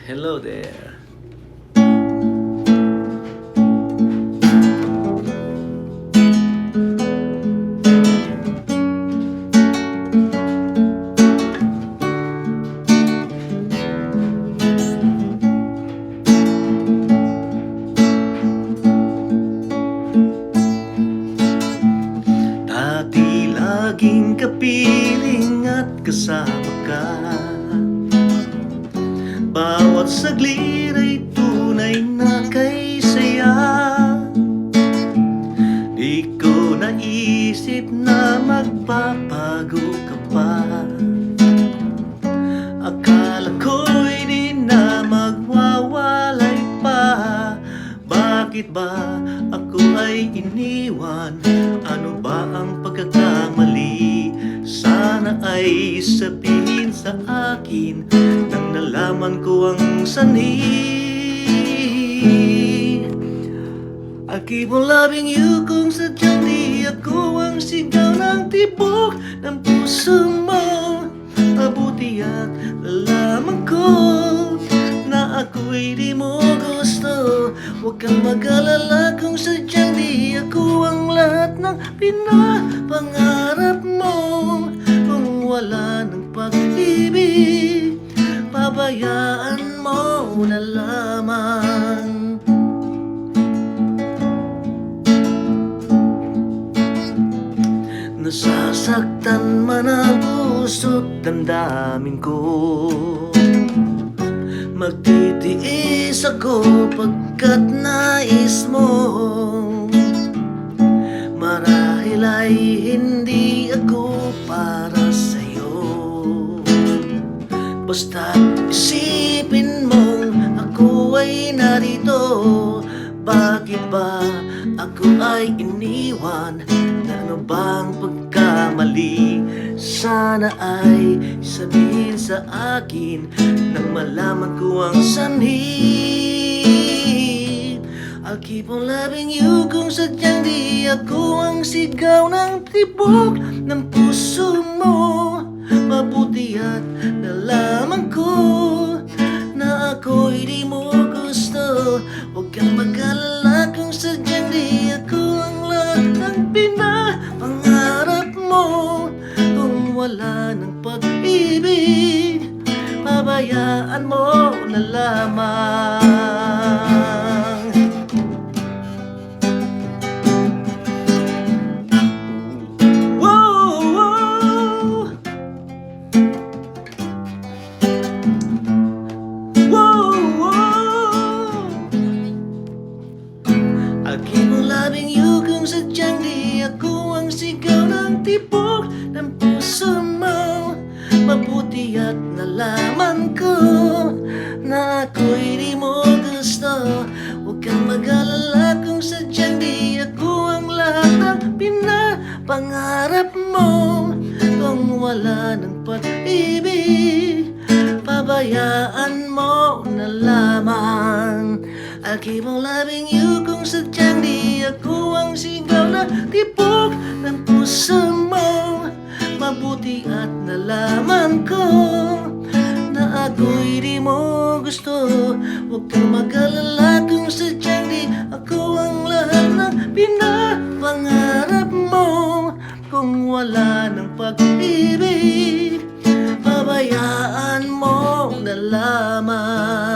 Hello there. Dati laging kapiling at kasama ka. Bawat saglit ay tunay na kay saya. Di ko naisip na magpapago ka pa. Akala ko'y di na magwawalay pa. Bakit ba ako ay iniwan? Ano ba ang pagkakamali? Sana ay sabihin sa akin nang nalaman ko ang sanhi. I keep on loving you kung sadyang di ako ang sigaw ng tibok ng puso mo. Mabuti at nalaman ko na ako'y di mo gusto. Huwag kang mag-alala kung sadyang di ako ang lahat ng pinapangarap mo. Kung wala ng pag-ibig, pabayaan mo na lamang. Nasasaktan man ang puso't damdamin ko. Magtitiis ako pagkat nais mo. Marahil ay hindi ako para sa'yo. Basta't isipin mong ako ay narito. Bakit ba ako ay iniwan? Ano bang pagkamali? Sana ay sabihin sa akin nang malaman ko ang sanhi. I'll keep on loving you kung sadyang di ako ang sigaw ng tibok ng puso mo. Mabuti at nalaman ko na ako'y di mo gusto. Huwag kang mag-alala kung sadyang di ako ang lahat ng pinapangarap mo. Kung wala ng pag-ibig, pabayaan mo na lamang. Whoa, whoa. Whoa, whoa. I'll keep on loving you kung sadyang di ako ang sigaw ng tibok ng puso mo. Mabuti at nalaman ko na ako'y di mo gusto. Huwag kang mag-alala kung sadyang di ako ang lahat ng pinapangarap mo. Kung wala ng pag-ibig, pabayaan mo na lamang. I'll keep on loving you kung sadyang di ako ang sigaw na tibok ng puso mo. Mabuti at nalaman ko na ako'y di mo gusto. Huwag kang mag-alala kung sadyang di ako ang lahat ng pinapangarap mo. Kung wala ng pag-ibig, pabayaan mo na lamang.